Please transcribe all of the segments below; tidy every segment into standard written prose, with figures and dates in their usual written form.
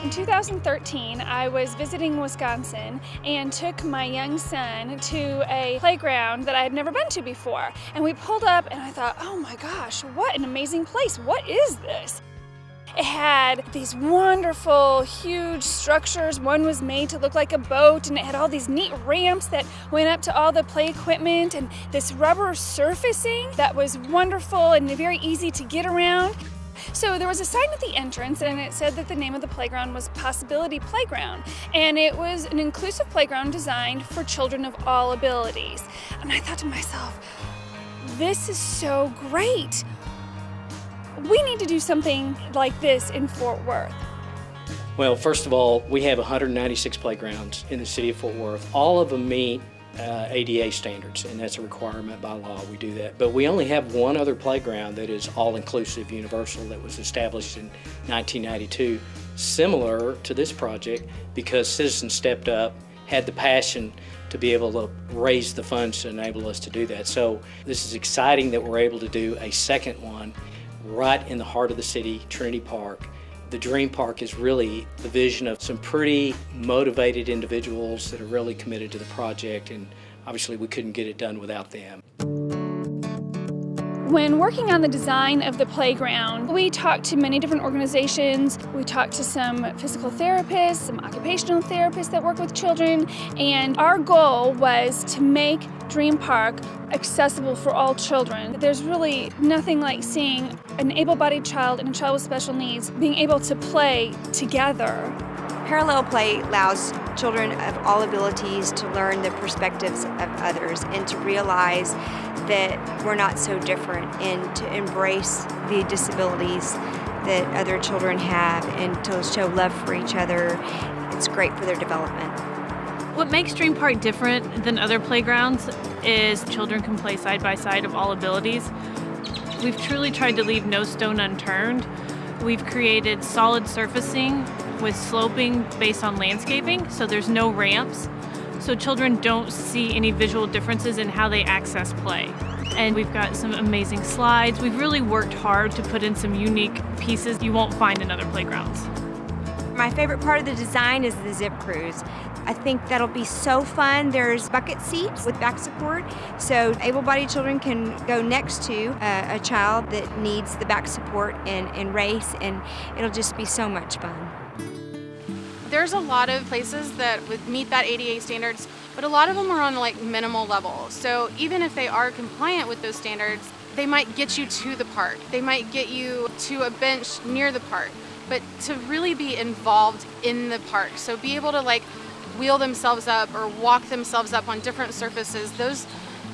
In 2013, I was visiting Wisconsin and took my young son to a playground that I had never been to before. And we pulled up and I thought, oh my gosh, what an amazing place. What is this? It had these wonderful, huge structures. One was made to look like a boat, and it had all these neat ramps that went up to all the play equipment, and this rubber surfacing that was wonderful and very easy to get around. So there was a sign at the entrance, and it said that the name of the playground was Possibility Playground, and it was an inclusive playground designed for children of all abilities. And I thought to myself, this is so great. We need to do something like this in Fort Worth. Well, first of all, we have 196 playgrounds in the city of Fort Worth. All of them meet ADA standards, and that's a requirement by law. We do that. But we only have one other playground that is all-inclusive, universal, that was established in 1992, similar to this project, because citizens stepped up, had the passion to be able to raise the funds to enable us to do that. So this is exciting that we're able to do a second one right in the heart of the city, Trinity Park. The Dream Park is really the vision of some pretty motivated individuals that are really committed to the project, and obviously we couldn't get it done without them. When working on the design of the playground, we talked to many different organizations. We talked to some physical therapists, some occupational therapists that work with children, and our goal was to make Dream Park accessible for all children. There's really nothing like seeing an able-bodied child and a child with special needs being able to play together. Parallel play allows children of all abilities to learn the perspectives of others and to realize that we're not so different, and to embrace the disabilities that other children have and to show love for each other. It's great for their development. What makes Dream Park different than other playgrounds is children can play side by side of all abilities. We've truly tried to leave no stone unturned. We've created solid surfacing with sloping based on landscaping, so there's no ramps, so children don't see any visual differences in how they access play. And we've got some amazing slides. We've really worked hard to put in some unique pieces you won't find in other playgrounds. My favorite part of the design is the zip cruise. I think that'll be so fun. There's bucket seats with back support, so able-bodied children can go next to a child that needs the back support and race, and it'll just be so much fun. There's a lot of places that would meet that ADA standards, but a lot of them are on like minimal level. So even if they are compliant with those standards, they might get you to the park. They might get you to a bench near the park, but to really be involved in the park, so be able to like wheel themselves up or walk themselves up on different surfaces, those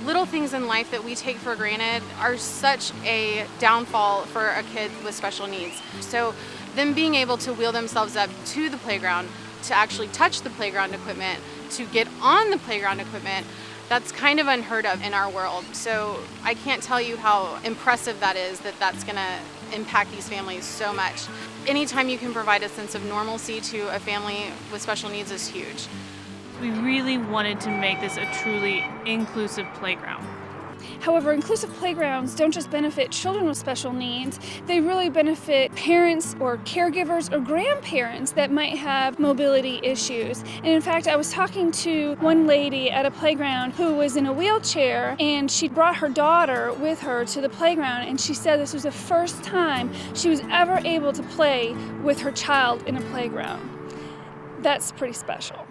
little things in life that we take for granted are such a downfall for a kid with special needs. So them being able to wheel themselves up to the playground, to actually touch the playground equipment, to get on the playground equipment, that's kind of unheard of in our world. So I can't tell you how impressive that is, that that's gonna impact these families so much. Anytime you can provide a sense of normalcy to a family with special needs is huge. We really wanted to make this a truly inclusive playground. However, inclusive playgrounds don't just benefit children with special needs, they really benefit parents or caregivers or grandparents that might have mobility issues. And in fact, I was talking to one lady at a playground who was in a wheelchair, and she brought her daughter with her to the playground, and she said this was the first time she was ever able to play with her child in a playground. That's pretty special.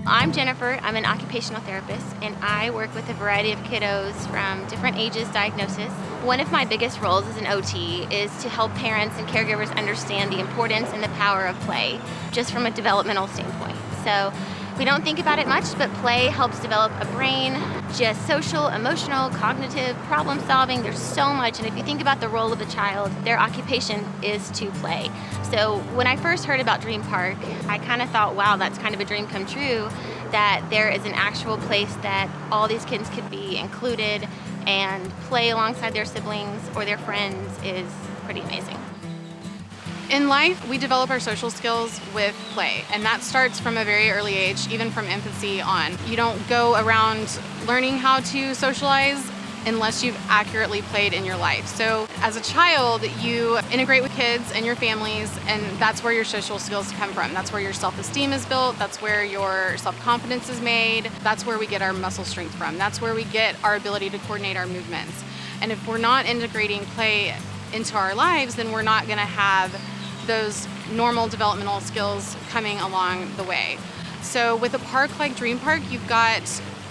I'm Jennifer. I'm an occupational therapist, and I work with a variety of kiddos from different ages, diagnosis. One of my biggest roles as an OT is to help parents and caregivers understand the importance and the power of play, just from a developmental standpoint. So we don't think about it much, but play helps develop a brain, just social, emotional, cognitive, problem solving. There's so much, and if you think about the role of a child, their occupation is to play. So when I first heard about Dream Park, I kind of thought, wow, that's kind of a dream come true, that there is an actual place that all these kids could be included and play alongside their siblings or their friends is pretty amazing. In life, we develop our social skills with play, and that starts from a very early age, even from infancy on. You don't go around learning how to socialize unless you've accurately played in your life. So as a child, you integrate with kids and your families, and that's where your social skills come from. That's where your self-esteem is built. That's where your self-confidence is made. That's where we get our muscle strength from. That's where we get our ability to coordinate our movements. And if we're not integrating play into our lives, then we're not going to have those normal developmental skills coming along the way. So with a park like Dream Park, you've got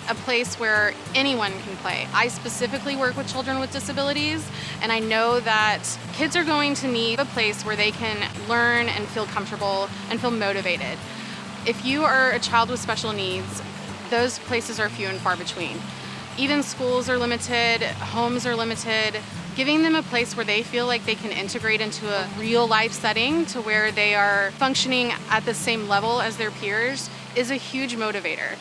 a place where anyone can play. I specifically work with children with disabilities, and I know that kids are going to need a place where they can learn and feel comfortable and feel motivated. If you are a child with special needs, those places are few and far between. Even schools are limited, homes are limited. Giving them a place where they feel like they can integrate into a real life setting to where they are functioning at the same level as their peers is a huge motivator.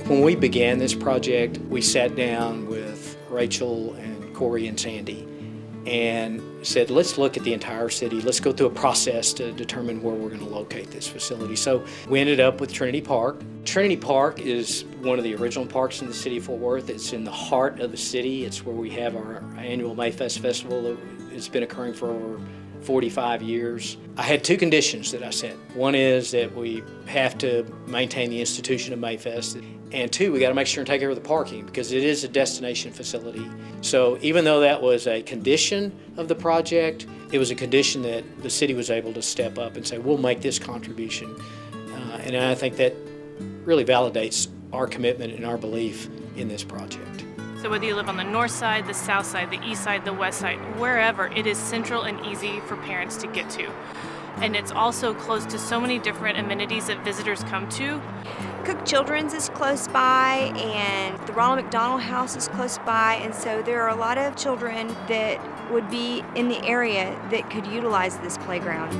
When we began this project, we sat down with Rachel and Corey and Sandy and said, let's look at the entire city. Let's go through a process to determine where we're going to locate this facility. So we ended up with Trinity Park. Trinity Park is one of the original parks in the city of Fort Worth. It's in the heart of the city. It's where we have our annual Mayfest Festival. It's been occurring for over 45 years. I had two conditions that I set. One is that we have to maintain the institution of Mayfest. And two, we got to make sure and take care of the parking because it is a destination facility. So even though that was a condition of the project, it was a condition that the city was able to step up and say, we'll make this contribution. And I think that really validates our commitment and our belief in this project. So whether you live on the north side, the south side, the east side, the west side, wherever, it is central and easy for parents to get to. And it's also close to so many different amenities that visitors come to. Cook Children's is close by, and the Ronald McDonald House is close by, and so there are a lot of children that would be in the area that could utilize this playground.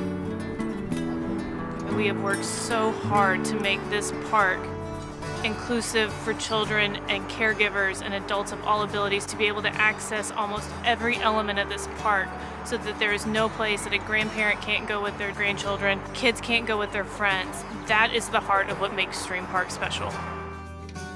We have worked so hard to make this park inclusive for children and caregivers and adults of all abilities to be able to access almost every element of this park so that there is no place that a grandparent can't go with their grandchildren, kids can't go with their friends. That is the heart of what makes Dream Park special.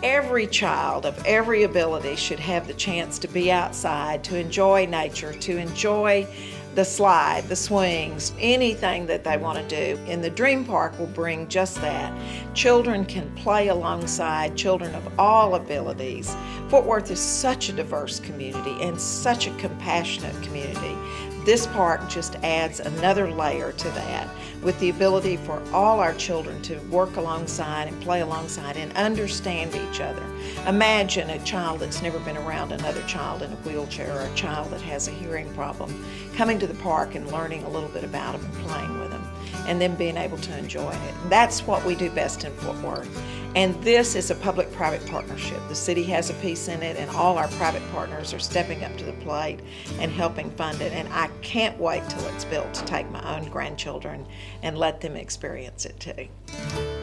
Every child of every ability should have the chance to be outside, to enjoy nature, to enjoy the slide, the swings, anything that they want to do. And the Dream Park will bring just that. Children can play alongside children of all abilities. Fort Worth is such a diverse community and such a compassionate community. This park just adds another layer to that, with the ability for all our children to work alongside and play alongside and understand each other. Imagine a child that's never been around another child in a wheelchair or a child that has a hearing problem coming to the park and learning a little bit about them and playing with them and then being able to enjoy it. That's what we do best in Fort Worth. And this is a public-private partnership. The city has a piece in it, and all our private partners are stepping up to the plate and helping fund it. And I can't wait till it's built to take my own grandchildren and let them experience it too.